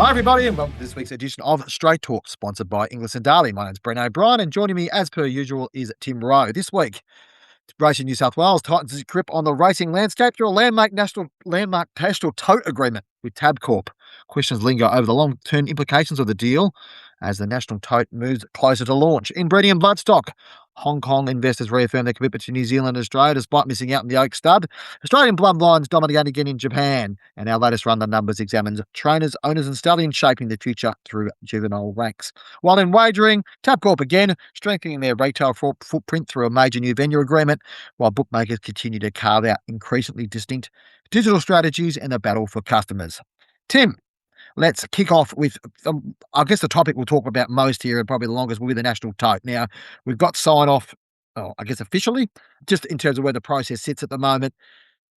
Hi, everybody, and welcome to this week's edition of Straight Talk, sponsored by Inglis and Darley. My name's Brent O'Brien, and joining me, as per usual, is Tim Rowe. This week, Racing New South Wales tightens its grip on the racing landscape through a landmark national tote agreement with Tabcorp. Questions linger over the long-term implications of the deal as the national tote moves closer to launch. Inbreeding and bloodstock. Hong Kong investors reaffirm their commitment to New Zealand and Australia despite missing out on the Oak Stud. Australian bloodlines dominating again in Japan. And our latest run the numbers examines trainers, owners and stallions shaping the future through juvenile ranks. While in wagering, Tabcorp again strengthening their retail footprint through a major new venue agreement, while bookmakers continue to carve out increasingly distinct digital strategies in the battle for customers. Tim, let's kick off with, I guess the topic we'll talk about most here and probably the longest will be the national tote. Now, we've got sign-off, I guess officially, just in terms of where the process sits at the moment.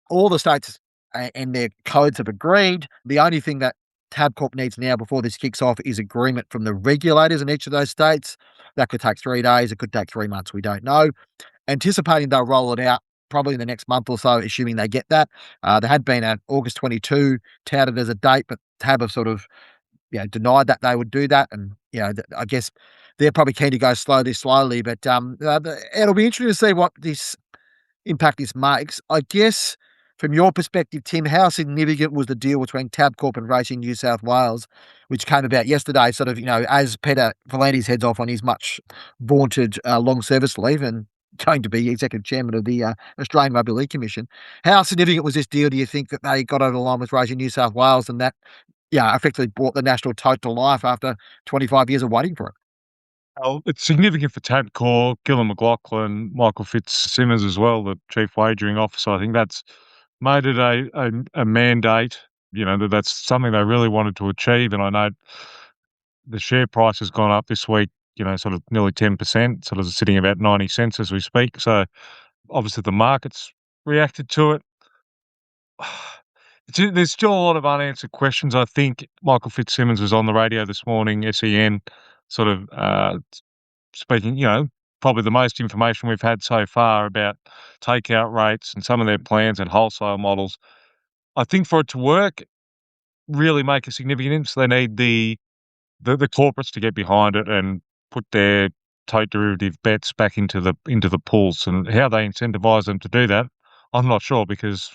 All the states and their codes have agreed. The only thing that Tabcorp needs now before this kicks off is agreement from the regulators in each of those states. That could take 3 days. It could take 3 months. We don't know. Anticipating they'll roll it out probably in the next month or so, assuming they get that. There had been an August 22 touted as a date, but Tab have sort of denied that they would do that. And, I guess they're probably keen to go slowly. But it'll be interesting to see what this impact this makes. I guess from your perspective, Tim, how significant was the deal between Tabcorp and Racing New South Wales, which came about yesterday, sort of, as Peter Volandes heads off on his much vaunted long service leave and going to be executive chairman of the Australian Rugby League Commission. How significant was this deal, do you think, that they got over the line with Racing New South Wales and that, effectively brought the national tote to life after 25 years of waiting for it? Well, it's significant for Tabcorp, Gillon McLaughlin, Michael Fitzsimmons as well, the chief wagering officer. I think that's made it a mandate, that's something they really wanted to achieve. And I know the share price has gone up this week, sort of nearly 10%, sort of sitting about 90 cents as we speak. So obviously the market's reacted to it. There's still a lot of unanswered questions. I think Michael Fitzsimmons was on the radio this morning, SEN, sort of speaking, probably the most information we've had so far about takeout rates and some of their plans and wholesale models. I think for it to work, really make a significance, they need the corporates to get behind it and put their tote derivative bets back into the pools. And how they incentivize them to do that, I'm not sure, because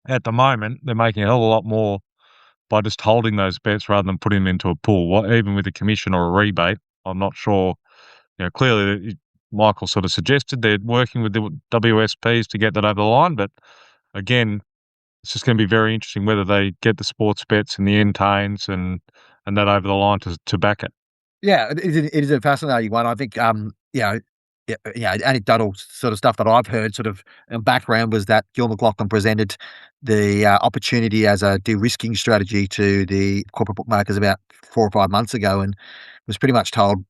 at the moment they're making a hell of a lot more by just holding those bets rather than putting them into a pool. Even with a commission or a rebate, I'm not sure. Clearly Michael sort of suggested they're working with the WSPs to get that over the line, but again, it's just going to be very interesting whether they get the sports bets and the entains and that over the line to back it. Yeah, it is a fascinating one. I think, anecdotal sort of stuff that I've heard sort of background was that Gil McLaughlin presented the opportunity as a de-risking strategy to the corporate bookmakers about 4 or 5 months ago and was pretty much told,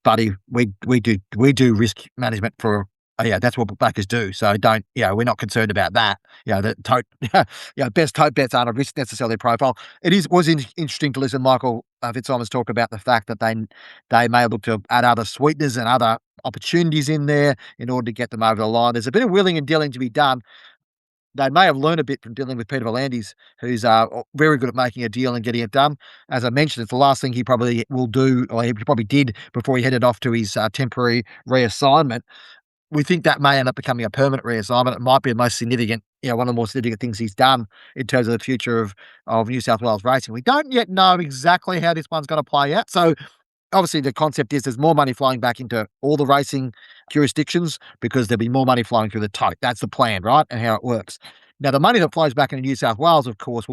buddy, we do risk management for, that's what bookmakers do. So don't, we're not concerned about that. The tote, best tote bets aren't a risk necessarily profile. Was interesting to listen to Michael Fitzsimmons talk about the fact that they may look to add other sweeteners and other opportunities in there in order to get them over the line. There's a bit of willing and dealing to be done. They may have learned a bit from dealing with Peter Volandes, who's very good at making a deal and getting it done. As I mentioned, it's the last thing he probably will do, or he probably did before he headed off to his temporary reassignment. We think that may end up becoming a permanent reassignment. It might be the most significant, one of the more significant things he's done in terms of the future of New South Wales racing. We don't yet know exactly how this one's going to play out. So obviously the concept is there's more money flowing back into all the racing jurisdictions because there'll be more money flowing through the tote. That's the plan, right? And how it works. Now, the money that flows back into New South Wales, of course,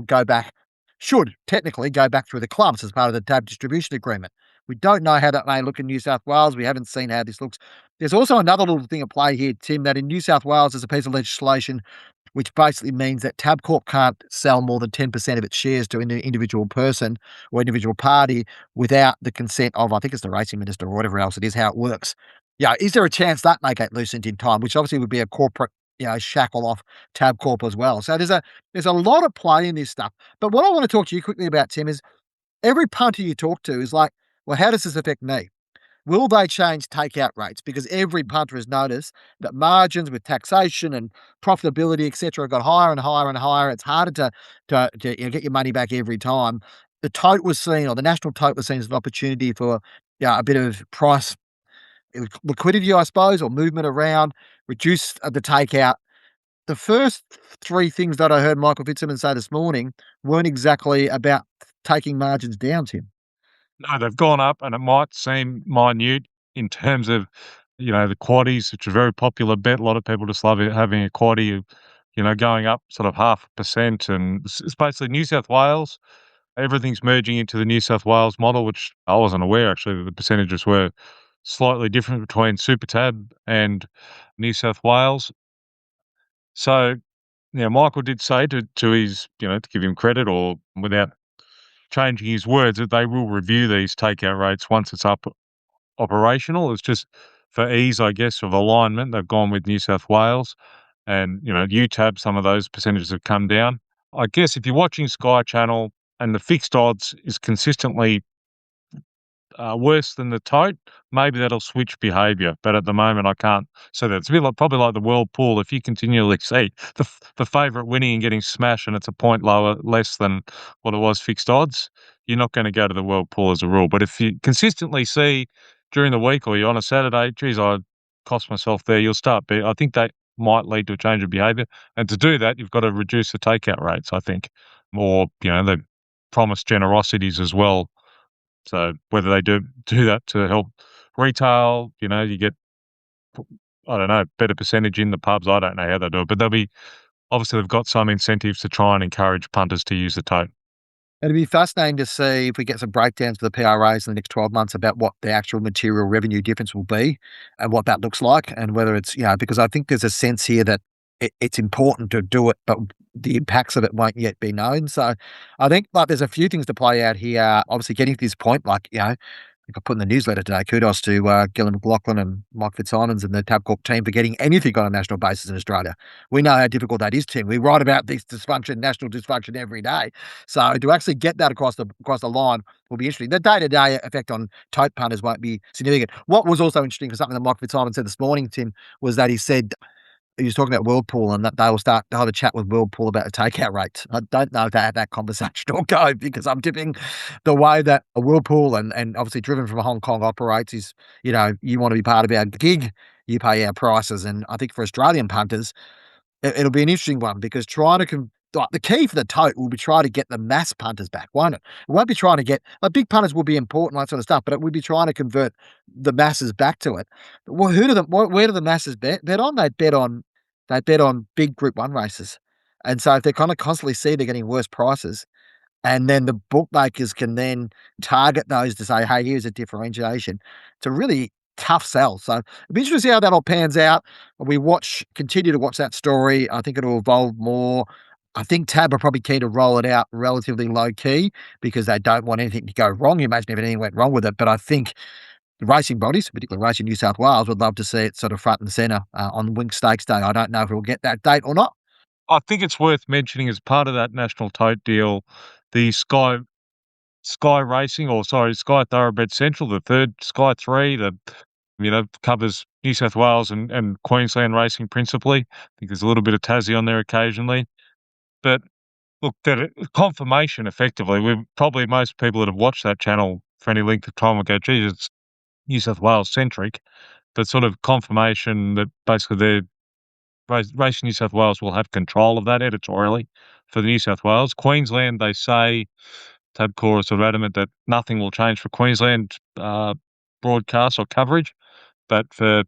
should technically go back through the clubs as part of the TAB distribution agreement. We don't know how that may look in New South Wales. We haven't seen how this looks. There's also another little thing at play here, Tim, that in New South Wales there's a piece of legislation which basically means that Tabcorp can't sell more than 10% of its shares to an individual person or individual party without the consent of, I think it's the racing minister or whatever else it is, how it works. Is there a chance that may get loosened in time, which obviously would be a corporate, shackle off Tabcorp as well. So there's a lot of play in this stuff. But what I want to talk to you quickly about, Tim, is every punter you talk to is like, well, how does this affect me? Will they change takeout rates? Because every punter has noticed that margins with taxation and profitability, et cetera, got higher and higher and higher. It's harder to get your money back every time. the tote was seen, or the national tote was seen as an opportunity for, yeah, a bit of price liquidity, I suppose, or movement around, reduce the takeout. The first three things that I heard Michael Fitzsimmons say this morning weren't exactly about taking margins down, Tim. No, they've gone up, and it might seem minute in terms of, the quaddies, which are a very popular bet. A lot of people just love it, having a quaddie, going up sort of 0.5%, and it's basically New South Wales. Everything's merging into the New South Wales model, which I wasn't aware actually that the percentages were slightly different between Super Tab and New South Wales. So, Michael did say to his, to give him credit or without changing his words, that they will review these takeout rates once it's up operational. It's just for ease, I guess, of alignment, they've gone with New South Wales and, UTAB, some of those percentages have come down. I guess if you're watching Sky Channel and the fixed odds is consistently worse than the tote, maybe that'll switch behaviour. But at the moment, I can't. So that's a bit like probably like the World Pool. If you continually see the favourite winning and getting smashed, and it's a point less than what it was fixed odds, you're not going to go to the World Pool as a rule. But if you consistently see during the week or you're on a Saturday, geez, I cost myself there, you'll start. But I think that might lead to a change of behaviour. And to do that, you've got to reduce the takeout rates. I think more, they promise generosities as well, so whether they do that to help retail, you get, I don't know, better percentage in the pubs. I don't know how they do it, but they'll be obviously they've got some incentives to try and encourage punters to use the tote. It'd be fascinating to see if we get some breakdowns for the PRAs in the next 12 months about what the actual material revenue difference will be and what that looks like, and whether it's, because I think there's a sense here that it's important to do it, but the impacts of it won't yet be known. So I think like there's a few things to play out here. Obviously, getting to this point, like, I think I put in the newsletter today, kudos to Gillan McLaughlin and Mike Fitzsimons and the Tabcorp team for getting anything on a national basis in Australia. We know how difficult that is, Tim. We write about this dysfunction, national dysfunction every day. So to actually get that across the line will be interesting. The day-to-day effect on tote punters won't be significant. What was also interesting, for something that Mike Fitzsimons said this morning, Tim, was that he was talking about Whirlpool and that they'll have a chat with Whirlpool about the takeout rates. I don't know if they have that conversation will go, because I'm tipping the way that a Whirlpool and obviously driven from Hong Kong operates is, you want to be part of our gig, you pay our prices. And I think for Australian punters, it'll be an interesting one, because trying to like, the key for the tote will be trying to get the mass punters back, won't it? It won't be trying to get like big punters will be important, that sort of stuff, but it would be trying to convert the masses back to it. Well, where do the masses bet on? They bet on big Group 1 races. And so if they kind of constantly see they're getting worse prices, and then the bookmakers can then target those to say, "Hey, here's a differentiation." It's a really tough sell. So it'll be interesting to see how that all pans out. Continue to watch that story. I think it'll evolve more. I think Tab are probably keen to roll it out relatively low key, because they don't want anything to go wrong. You imagine if anything went wrong with it. But I think the racing bodies, particularly Racing New South Wales, would love to see it sort of front and centre on Winx Stakes Day. I don't know if we'll get that date or not. I think it's worth mentioning as part of that national tote deal, the Sky Racing, or sorry, Sky Thoroughbred Central, the third Sky 3, that covers New South Wales and Queensland racing principally. I think there's a little bit of Tassie on there occasionally. But look, confirmation effectively, most people that have watched that channel for any length of time will go, geez, it's New South Wales centric, but sort of confirmation that basically Racing New South Wales will have control of that editorially for the New South Wales. Queensland, they say, Tabcorp is sort of adamant that nothing will change for Queensland broadcast or coverage, but for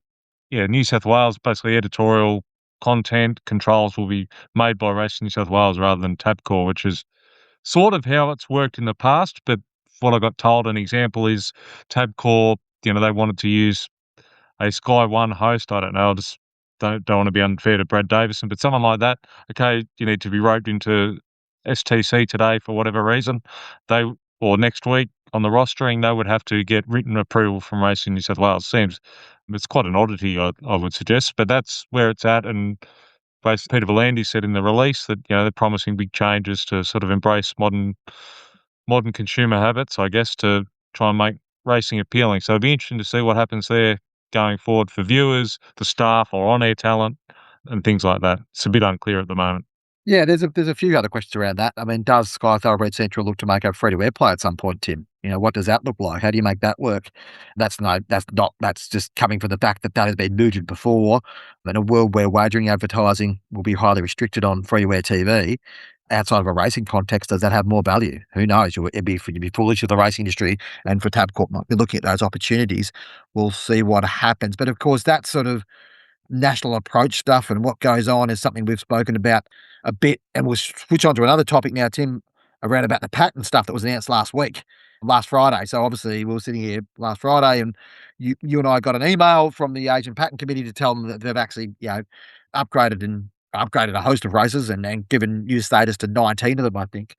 New South Wales, basically editorial content controls will be made by Racing New South Wales rather than Tabcorp, which is sort of how it's worked in the past. But what I got told, an example is Tabcorp, they wanted to use a Sky One host. I don't know. I just don't want to be unfair to Brad Davison, but someone like that. Okay, you need to be roped into STC today for whatever reason. Or next week on the rostering, they would have to get written approval from Racing New South Wales. Seems it's quite an oddity, I would suggest, but that's where it's at. And basically, Peter V'landys said in the release that they're promising big changes to sort of embrace modern consumer habits, I guess, to try and make racing appealing. So it'd be interesting to see what happens there going forward for viewers, the staff, or on-air talent, and things like that. It's a bit unclear at the moment. Yeah, there's a few other questions around that. I mean, does Sky Thoroughbred Central look to make a free-to-air play at some point, Tim? What does that look like? How do you make that work? That's just coming from the fact that that has been mooted before. In a world where wagering advertising will be highly restricted on free-to-air TV, outside of a racing context, does that have more value? Who knows? You'd be foolish of the racing industry, and for Tabcorp might be looking at those opportunities. We'll see what happens. But of course, that sort of national approach stuff and what goes on is something we've spoken about a bit. And we'll switch on to another topic now, Tim, around about the patent stuff that was announced last Friday. So obviously we were sitting here last Friday, and you and I got an email from the Asian Patent Committee to tell them that they've actually, upgraded a host of races and given new status to 19 of them, I think.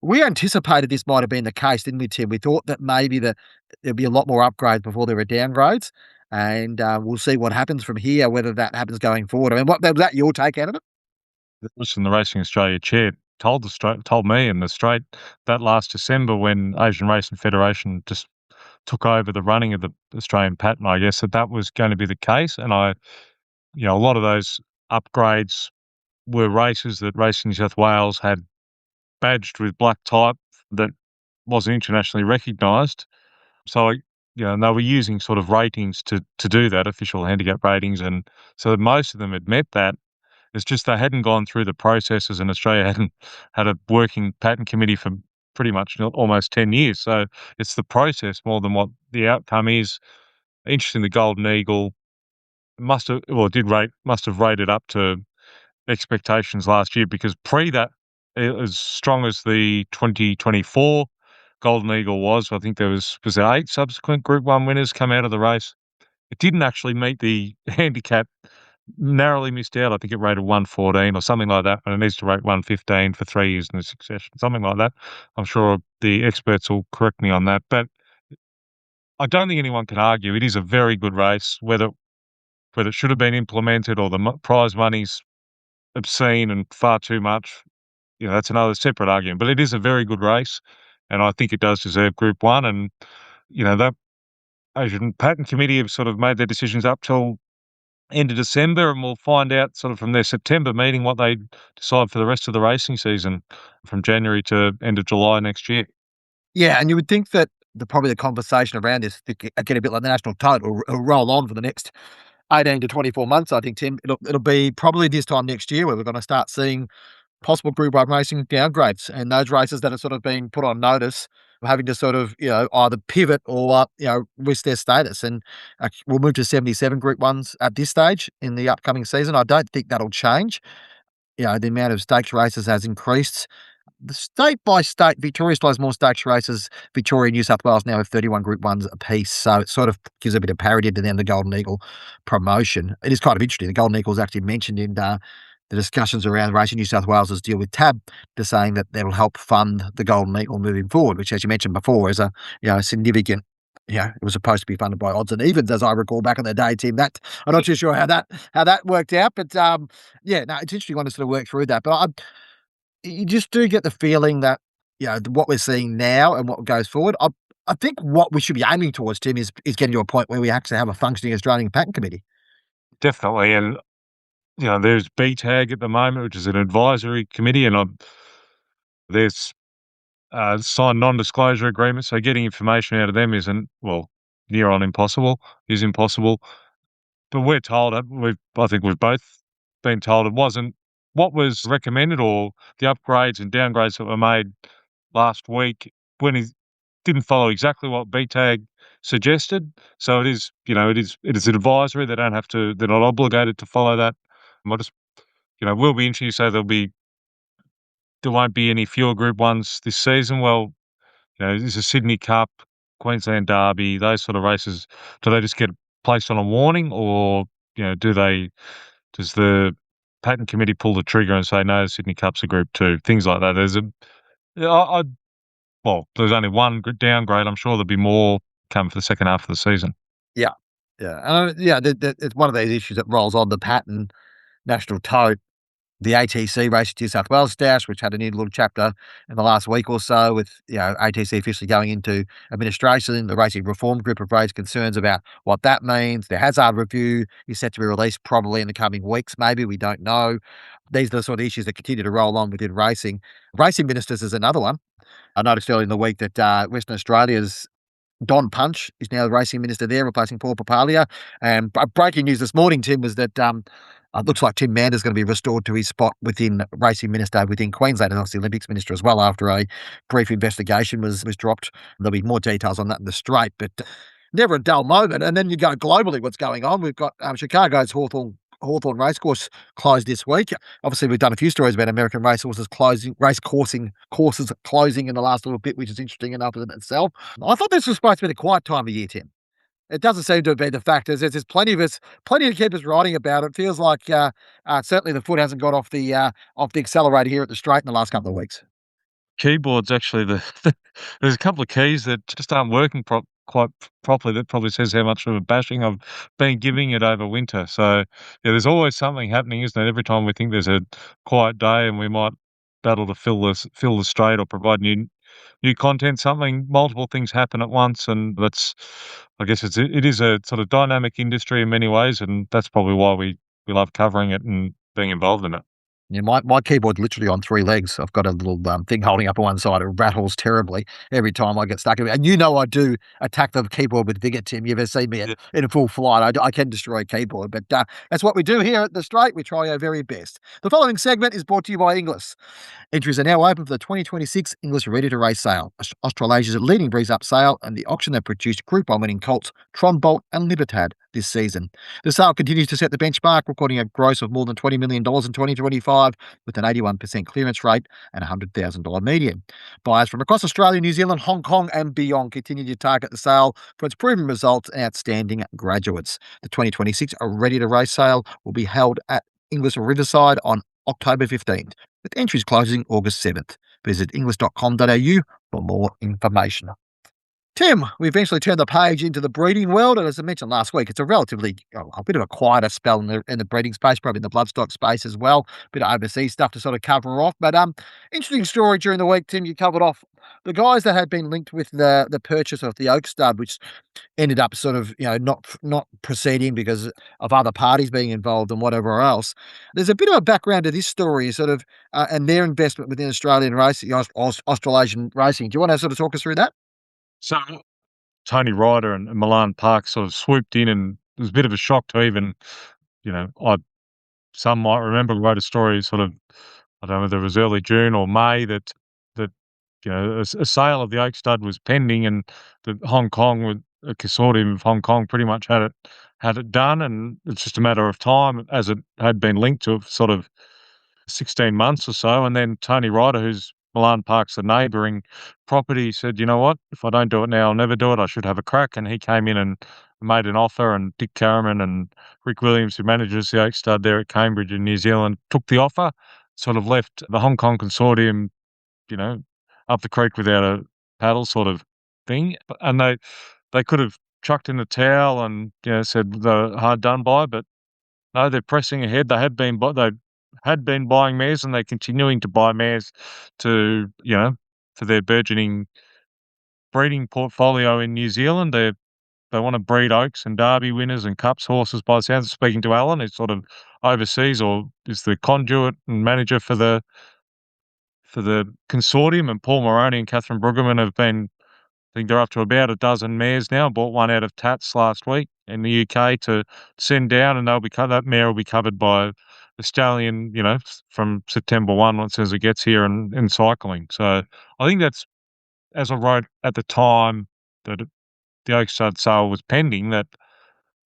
We anticipated this might have been the case, didn't we, Tim? We thought that maybe there'd be a lot more upgrades before there were downgrades, and we'll see what happens from here, whether that happens going forward. I mean, was that your take out of it? Listen, the Racing Australia chair told me in the straight that last December when Asian Racing Federation just took over the running of the Australian patent, I guess, that was going to be the case. And a lot of those upgrades were races that Racing New South Wales had badged with black type that wasn't internationally recognised. So, and they were using sort of ratings to do that, official handicap ratings, and so most of them had met that. It's just they hadn't gone through the processes, and Australia hadn't had a working patent committee for pretty much almost 10 years. So it's the process more than what the outcome is. Interesting, the Golden Eagle must have rated up to expectations last year, because pre that, as strong as the 2024 Golden Eagle was, I think was there 8 subsequent Group 1 winners come out of the race. It didn't actually meet the handicap, narrowly missed out. I think it rated 114 or something like that, and it needs to rate 115 for 3 years in succession, something like that. I'm sure the experts will correct me on that, but I don't think anyone can argue it is a very good race. Whether it should have been implemented or the prize money's obscene and far too much, that's another separate argument. But it is a very good race, and I think it does deserve Group 1. And, that Asian Patent Committee have sort of made their decisions up till end of December, and we'll find out sort of from their September meeting what they decide for the rest of the racing season from January to end of July next year. Yeah, and you would think that probably the conversation around this, again, a bit like the national tote, will roll on for the next 18 to 24 months, I think, Tim. It'll be probably this time next year where we're gonna start seeing possible Group 1 racing downgrades, and those races that have sort of been put on notice of having to sort of, either pivot or, risk their status. And we'll move to 77 Group 1s at this stage in the upcoming season. I don't think that'll change. The amount of stakes races has increased. The state by state, Victoria still has more stakes races. Victoria and New South Wales now have 31 Group 1s apiece, so it sort of gives a bit of parity to them, the Golden Eagle promotion. It is kind of interesting. The Golden Eagle is actually mentioned in the discussions around Racing New South Wales' deal with TAB, to saying that they will help fund the Golden Eagle moving forward, which, as you mentioned before, is a significant. It was supposed to be funded by odds and evens, as I recall back in the day, Tim. That I'm not too sure how that worked out, but yeah, no, it's interesting one to sort of work through that. But you just do get the feeling that, what we're seeing now and what goes forward, I think what we should be aiming towards, Tim, is getting to a point where we actually have a functioning Australian patent committee. Definitely, and there's BTAG at the moment, which is an advisory committee, and there's signed non-disclosure agreements, so getting information out of them isn't, well, near on impossible, is impossible. But we're told, I think we've both been told it wasn't what was recommended, or the upgrades and downgrades that were made last week when it didn't follow exactly what BTAG suggested. So it is advisory. They're not obligated to follow that. I just, will be interesting to say there won't be any fewer Group 1s this season. Well, there's a Sydney Cup, Queensland Derby, those sort of races. Do they just get placed on a warning, or does the patent committee pull the trigger and say no? Sydney Cup's a Group 2, things like that. Yeah, there's only one downgrade. I'm sure there'll be more coming for the second half of the season. Yeah, yeah, and yeah, it's one of those issues that rolls on the patent national tote. the ATC Racing New South Wales Dash, which had a new little chapter in the last week or so with, ATC officially going into administration. The Racing Reform Group have raised concerns about what that means. The hazard review is set to be released probably in the coming weeks, maybe. We don't know. These are the sort of issues that continue to roll on within racing. Racing ministers is another one. I noticed earlier in the week that Western Australia's Don Punch is now the racing minister there, replacing Paul Papalia. And breaking news this morning, Tim, was that it looks like Tim Mander's going to be restored to his spot within racing minister within Queensland, and obviously Olympics minister as well, after a brief investigation was dropped. There'll be more details on that in the straight, but never a dull moment. And then you go globally, what's going on? We've got Chicago's Hawthorne Racecourse closed this week. Obviously, we've done a few stories about American racehorses closing, courses closing in the last little bit, which is interesting enough in itself. I thought this was supposed to be the quiet time of year, Tim. It doesn't seem to be the fact. There's plenty to keep us writing about. It feels like certainly the foot hasn't got off the accelerator here at the straight in the last couple of weeks. Keyboard's actually there's a couple of keys that just aren't working quite properly. That probably says how much of a bashing I've been giving it over winter. So, yeah, there's always something happening, isn't it? Every time we think there's a quiet day and we might battle to fill the straight or provide new content, multiple things happen at once, and I guess it is a sort of dynamic industry in many ways, and that's probably why we love covering it and being involved in it. Yeah, my keyboard's literally on three legs. I've got a little thing holding up on one side. It rattles terribly every time I get stuck in it. And I do attack the keyboard with vigor, Tim. You've ever seen me in a full flight. I can destroy a keyboard, but that's what we do here at The Straight. We try our very best. The following segment is brought to you by Inglis. Entries are now open for the 2026 English Ready to Race sale, Australasia's leading breeze up sale, and the auction that produced Group 1 winning colts Tronbolt and Libertad this season. The sale continues to set the benchmark, recording a gross of more than $20 million in 2025, with an 81% clearance rate and a $100,000 median. Buyers from across Australia, New Zealand, Hong Kong, and beyond continue to target the sale for its proven results and outstanding graduates. The 2026 Ready to Race sale will be held at Inglis Riverside on October 15th, with entries closing August 7th. Visit inglis.com.au for more information. Tim, we eventually turned the page into the breeding world, and as I mentioned last week, it's a relatively a bit of a quieter spell in the breeding space, probably in the bloodstock space as well. A bit of overseas stuff to sort of cover off, but interesting story during the week, Tim. You covered off the guys that had been linked with the purchase of the Oak Stud, which ended up sort of not proceeding because of other parties being involved and whatever else. There's a bit of a background to this story, sort of, and their investment within Australian racing, Australasian racing. Do you want to sort of talk us through that? So Tony Ryder and Milan Park sort of swooped in, and it was a bit of a shock to even, I some might remember wrote a story sort of, I don't know whether it was early June or May that a sale of the Oak Stud was pending, and that Hong Kong, with a consortium of Hong Kong, pretty much had it done, and it's just a matter of time, as it had been linked to sort of 16 months or so. And then Tony Ryder, who's Milan Park's the neighbouring property, said, "You know what? If I don't do it now, I'll never do it. I should have a crack." And he came in and made an offer, and Dick Carriman and Rick Williams, who manages the Oak Stud there at Cambridge in New Zealand, took the offer, sort of left the Hong Kong consortium, you know, up the creek without a paddle sort of thing. And they could have chucked in the towel and, said they're hard done by, but no, they're pressing ahead. They had been buying mares, and they're continuing to buy mares to, for their burgeoning breeding portfolio in New Zealand. They want to breed Oaks and Derby winners and Cups horses. By the sounds of speaking to Alan, who's sort of overseas or is the conduit and manager for the consortium, and Paul Moroney and Catherine Brueggemann have been, I think they're up to about a dozen mares now. Bought one out of Tats last week in the UK to send down, and that mare will be covered by the stallion, from September 1 once as it gets here and cycling. So I think that's, as I wrote at the time that the Oak Stud sale was pending, that,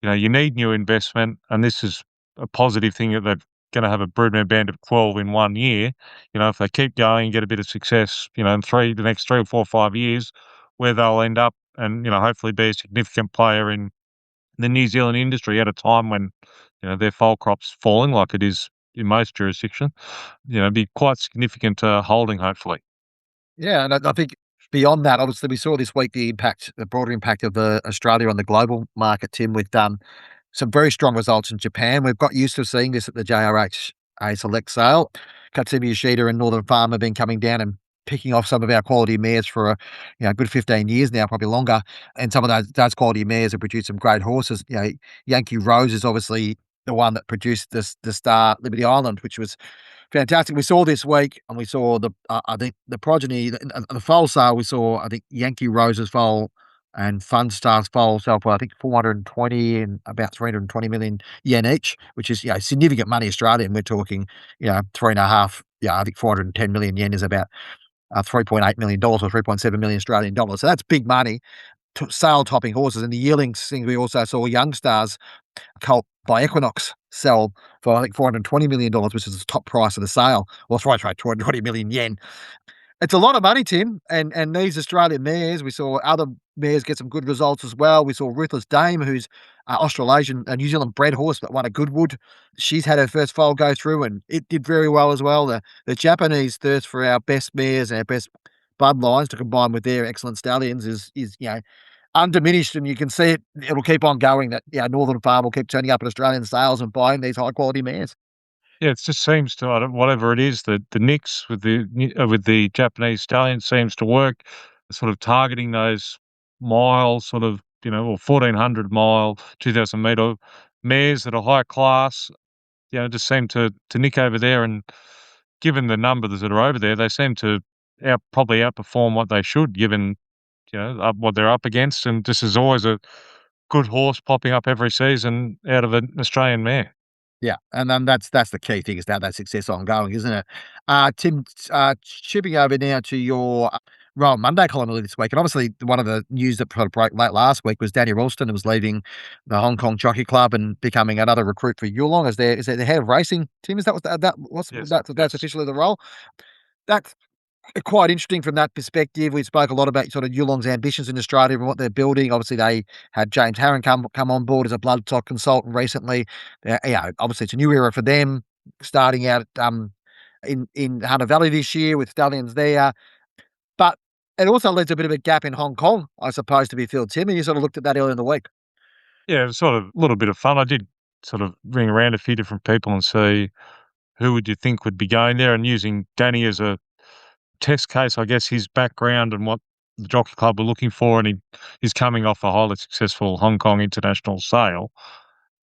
you need new investment, and this is a positive thing that they're going to have a broodmare band of 12 in 1 year. If they keep going and get a bit of success, in the next 3 or 4 or 5 years, where they'll end up and, hopefully be a significant player in the New Zealand industry at a time when, their foal crop's falling like it is in most jurisdictions, be quite significant holding, hopefully. Yeah, and I think beyond that, obviously, we saw this week the broader impact of Australia on the global market, Tim, with some very strong results in Japan. We've got used to seeing this at the JRH a select sale. Katsumi Yoshida and Northern Farm have been coming down and picking off some of our quality mares for a good 15 years now, probably longer. And some of those quality mares have produced some great horses. Yankee Rose is obviously the one that produced this the Star Liberty Island, which was fantastic. We saw this week, and we saw I think the progeny, the foal sale. We saw I think Yankee Rose's foal and Fun Star's foal sell for I think 420 and about 320 million yen each, which is significant money Australian. We're talking three and a half. I think 410 million yen is about $3.8 million or 3.7 million Australian dollars. So that's big money. Sale topping horses, and the yearlings thing. We also saw Young Stars Colt by Equinox sell for I think $420 million, which is the top price of the sale. Well, sorry, 220 million yen. It's a lot of money, Tim. And these Australian mares, we saw other mares get some good results as well. We saw Ruthless Dame, who's Australasian, a New Zealand bred horse, but won a Goodwood. She's had her first foal go through, and it did very well as well. The Japanese thirst for our best mares and our best bloodlines to combine with their excellent stallions is undiminished, and you can see it. It'll keep on going. That Northern Farm will keep turning up at Australian sales and buying these high quality mares. Yeah, it just seems to, I don't whatever it is, the Knicks with the Japanese stallion seems to work, sort of targeting those mile sort of, or 1,400 mile, 2,000 meter mares that are high class, just seem to nick over there, and given the numbers that are over there, they seem to probably outperform what they should, given, what they're up against, and this is always a good horse popping up every season out of an Australian mare. Yeah, and then that's the key thing is that success ongoing, isn't it? Tim, shipping over now to your Royal Monday column earlier this week, and obviously one of the news that sort of broke late last week was Danny Ralston, who was leaving the Hong Kong Jockey Club and becoming another recruit for Yulong as their the head of racing. Tim, is that Yes, that's yes. officially the role? That's quite interesting from that perspective. We spoke a lot about sort of Yulong's ambitions in Australia and what they're building. Obviously, they had James Harron come on board as a bloodstock consultant recently. Obviously, it's a new era for them, starting out in Hunter Valley this year with stallions there. But it also leaves a bit of a gap in Hong Kong, I suppose, to be filled. Tim, and you sort of looked at that earlier in the week. Yeah, it was sort of a little bit of fun. I did sort of ring around a few different people and see who would you think would be going there, and using Danny as a test case, I guess, his background and what the Jockey Club were looking for, and he's coming off a highly successful Hong Kong international sale.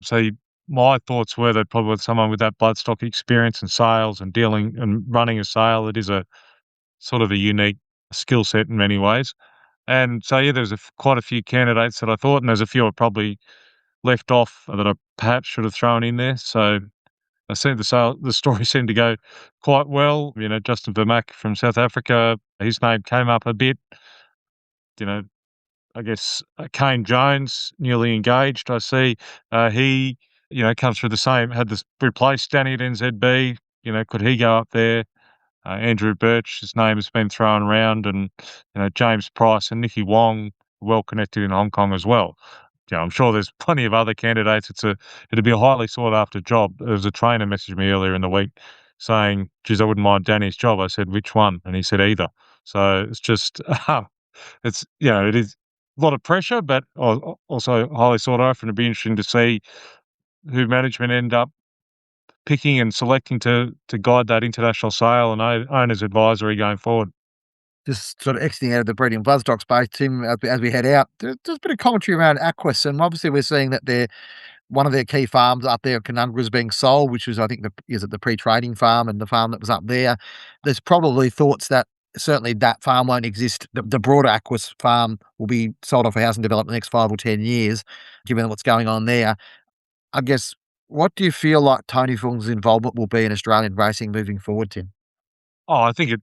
So my thoughts were that probably with someone with that bloodstock experience and sales and dealing and running a sale, it is a sort of a unique skill set in many ways. And so, yeah, there's quite a few candidates that I thought, and there's a few I probably left off that I perhaps should have thrown in there. So I see the story seemed to go quite well. Justin Vermaak from South Africa, his name came up a bit. You know, I guess Kane Jones, newly engaged. I see he, comes through the same, had this replaced Danny at NZB. Could he go up there? Andrew Birch, his name has been thrown around, and James Price and Nicky Wong, well connected in Hong Kong as well. I'm sure there's plenty of other candidates. It'd be a highly sought after job. There was a trainer messaged me earlier in the week saying, "Geez, I wouldn't mind Danny's job." I said, "Which one?" And he said, "Either." So it's just, it is a lot of pressure, but also highly sought after, and it'd be interesting to see who management end up picking and selecting to guide that international sale and owners advisory going forward. Just sort of exiting out of the breeding bloodstock space, Tim, as we head out, there's a bit of commentary around Aquis, and obviously we're seeing that one of their key farms up there in Canungra is being sold, which was, I think, is it the pre-trading farm and the farm that was up there. There's probably thoughts that certainly that farm won't exist. The broader Aquis farm will be sold off for housing development in the next 5 or 10 years, given what's going on there. I guess, what do you feel like Tony Fung's involvement will be in Australian racing moving forward, Tim? Oh, I think it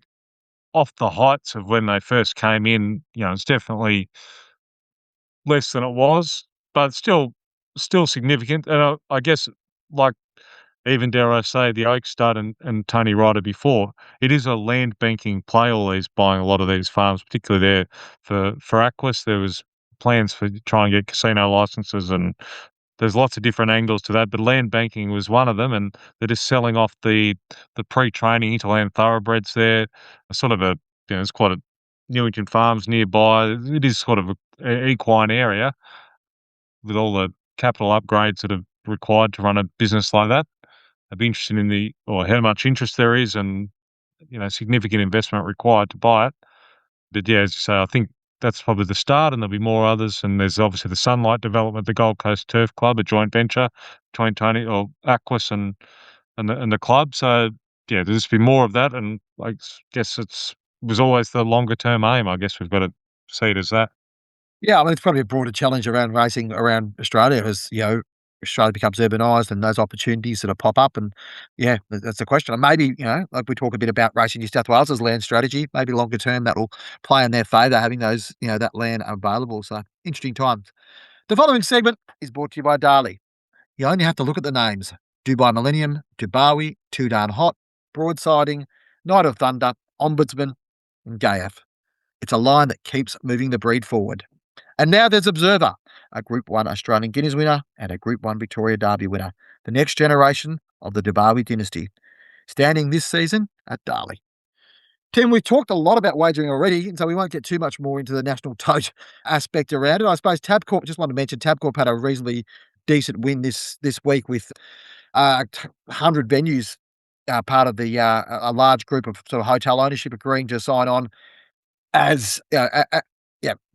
off the heights of when they first came in, it's definitely less than it was, but still significant. And I guess, like, even dare I say, the Oak Stud and Tony Ryder before, it is a land banking play, all these buying a lot of these farms, particularly there for Aquis. There was plans for try and get casino licenses, and there's lots of different angles to that, but land banking was one of them, and they're just selling off the pre-training hinterland thoroughbreds there. A sort of it's quite a Newington Farms nearby. It is sort of a equine area with all the capital upgrades that are required to run a business like that. I'd be interested in how much interest there is and, significant investment required to buy it. But yeah, as you say, I think that's probably the start, and there'll be more others. And there's obviously the Sunlight development, the Gold Coast Turf Club, a joint venture between Tony or Aquas and the club. So yeah, there's just be more of that. And I guess was always the longer term aim. I guess we've got to see it as that. Yeah, I mean, it's probably a broader challenge around racing around Australia as, Australia becomes urbanised and those opportunities sort of pop up. And yeah, that's the question. And maybe, like we talk a bit about Racing New South Wales' land strategy, maybe longer term that will play in their favour, having those, that land available. So interesting times. The following segment is brought to you by Darley. You only have to look at the names: Dubai Millennium, Dubawi, Too Darn Hot, Broadsiding, Night of Thunder, Ombudsman, and Gayaf. It's a line that keeps moving the breed forward. And now there's Observer, a Group 1 Australian Guineas winner and a Group 1 Victoria Derby winner, the next generation of the Dubawi dynasty, standing this season at Darley. Tim, we've talked a lot about wagering already, and so we won't get too much more into the national tote aspect around it. I suppose Tabcorp, just want to mention, Tabcorp had a reasonably decent win this week with 100 venues, part of a large group of sort of hotel ownership agreeing to sign on as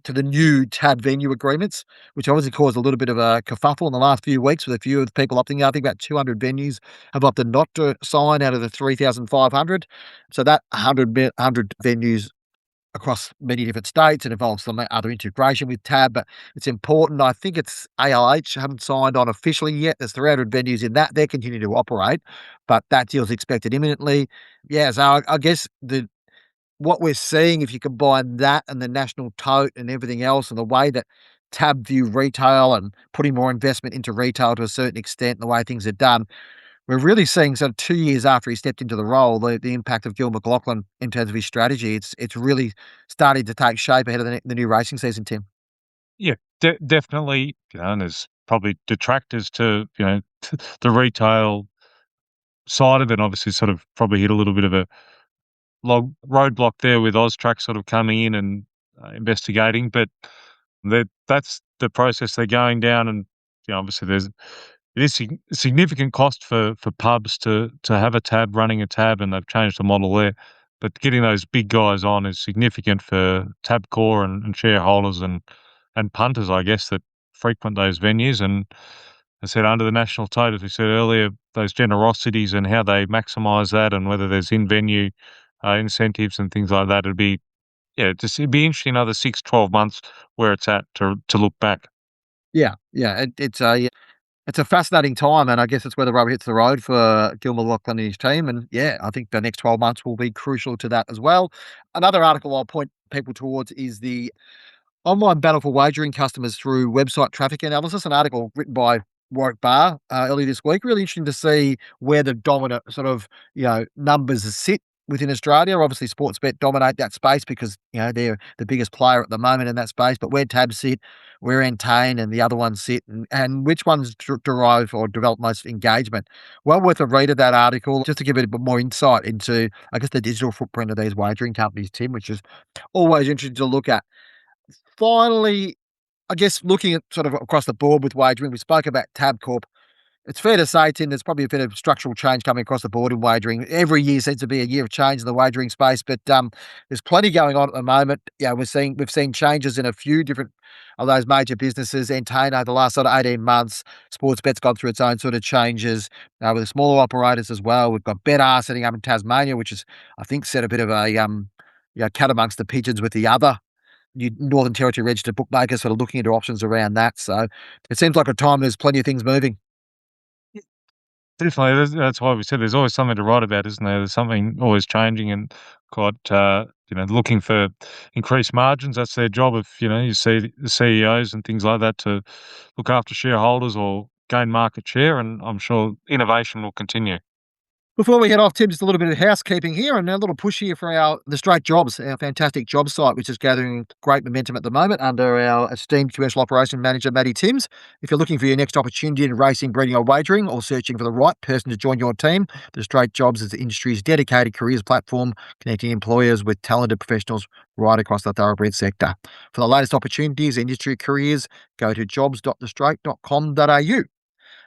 to the new TAB venue agreements, which obviously caused a little bit of a kerfuffle in the last few weeks with a few of the people opting out. I think about 200 venues have opted not to sign out of the 3,500. So that 100 venues across many different states and involves some other integration with TAB, but it's important. I think it's ALH haven't signed on officially yet. There's 300 venues in that. They're continuing to operate, but that deal's expected imminently. Yeah, so I guess what we're seeing, if you combine that and the national tote and everything else, and the way that TAB view retail and putting more investment into retail to a certain extent, and the way things are done, we're really seeing sort of 2 years after he stepped into the role, the impact of Gil McLachlan in terms of his strategy. It's really starting to take shape ahead of the new racing season, Tim. Yeah, definitely. And there's probably detractors to the retail side of it. Obviously, sort of probably hit a little bit of a roadblock there with Austrac sort of coming in and investigating, but that's the process they're going down. And obviously it is significant cost for pubs to have a tab, running a tab, and they've changed the model there. But getting those big guys on is significant for Tabcorp and shareholders and punters, I guess, that frequent those venues. And I said under the national tote, as we said earlier, those generosities and how they maximise that, and whether there's in-venue incentives and things like that, it'd be interesting another 6-12 months where it's at to look back. Yeah, it's a fascinating time, and I guess it's where the rubber hits the road for Gil McLachlan and his team. And yeah, I think the next 12 months will be crucial to that as well. Another article I'll point people towards is the online battle for wagering customers through website traffic analysis, an article written by Warwick Barr earlier this week. Really interesting to see where the dominant sort of, numbers sit within Australia. Obviously, Sportsbet dominate that space because, they're the biggest player at the moment in that space. But where Tab sit, where Entain and the other ones sit, and which ones derive or develop most engagement. Well worth a read of that article, just to give it a bit more insight into, I guess, the digital footprint of these wagering companies, Tim, which is always interesting to look at. Finally, I guess looking at sort of across the board with wagering, we spoke about Tabcorp. It's fair to say, Tim, there's probably a bit of structural change coming across the board in wagering. Every year seems to be a year of change in the wagering space, but there's plenty going on at the moment. Yeah, we've seen changes in a few different of those major businesses. Entain over the last sort of 18 months, Sportsbet's gone through its own sort of changes with the smaller operators as well. We've got Betr setting up in Tasmania, which is, I think, set a bit of a cat amongst the pigeons with the other Northern Territory registered bookmakers sort of looking into options around that. So it seems like a time there's plenty of things moving. Definitely, that's why we said there's always something to write about, isn't there? There's something always changing and quite, looking for increased margins. That's their job. If you see the CEOs and things like that to look after shareholders or gain market share, and I'm sure innovation will continue. Before we head off, Tim, just a little bit of housekeeping here and a little push here for the Straight Jobs, our fantastic job site, which is gathering great momentum at the moment under our esteemed commercial operation manager, Matty Timms. If you're looking for your next opportunity in racing, breeding or wagering, or searching for the right person to join your team, the Straight Jobs is the industry's dedicated careers platform, connecting employers with talented professionals right across the thoroughbred sector. For the latest opportunities, industry careers, go to jobs.thestraight.com.au.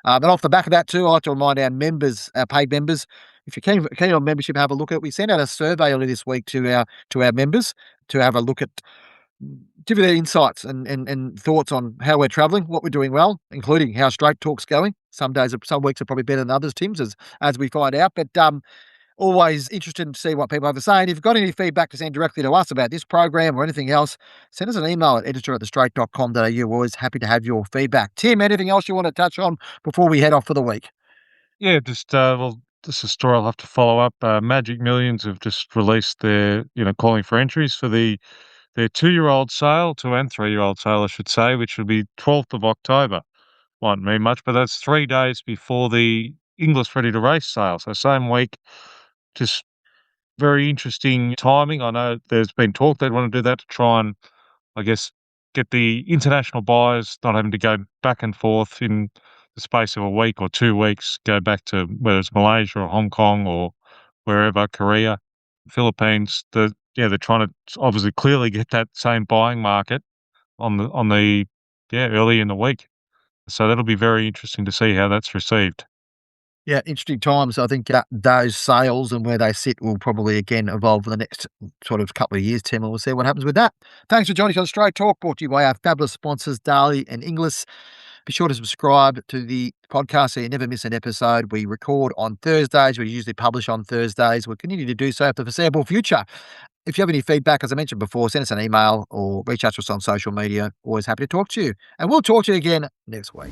And off the back of that too, I like to remind our members, our paid members, if you're keen on membership, have a look at it. We sent out a survey earlier this week to our members to have a look at give you their insights and thoughts on how we're travelling, what we're doing well, including how Straight Talk's going. Some weeks are probably better than others, Tim's, as we find out. But always interested to see what people have to say. And if you've got any feedback to send directly to us about this program or anything else, send us an email at editor@thestraight.com.au. We're always happy to have your feedback. Tim, anything else you want to touch on before we head off for the week? Yeah, just a story I'll have to follow up. Magic Millions have just released their, calling for entries for their 2-year-old sale, 2 and 3-year-old sale, I should say, which will be 12th of October. Won't mean much, but that's 3 days before the English Ready to Race sale. So same week, just very interesting timing. I know there's been talk they'd want to do that to try and, I guess, get the international buyers not having to go back and forth in the space of a week or 2 weeks, go back to whether it's Malaysia or Hong Kong or wherever, Korea, Philippines. They're trying to obviously clearly get that same buying market on the early in the week. So that'll be very interesting to see how that's received. Yeah, interesting times. I think those sales and where they sit will probably again evolve in the next sort of couple of years, Tim. And we'll see what happens with that. Thanks for joining us on Straight Talk, brought to you by our fabulous sponsors, Darley and Inglis. Be sure to subscribe to the podcast so you never miss an episode. We record on Thursdays. We usually publish on Thursdays. We'll continue to do so for the foreseeable future. If you have any feedback, as I mentioned before, send us an email or reach out to us on social media. Always happy to talk to you. And we'll talk to you again next week.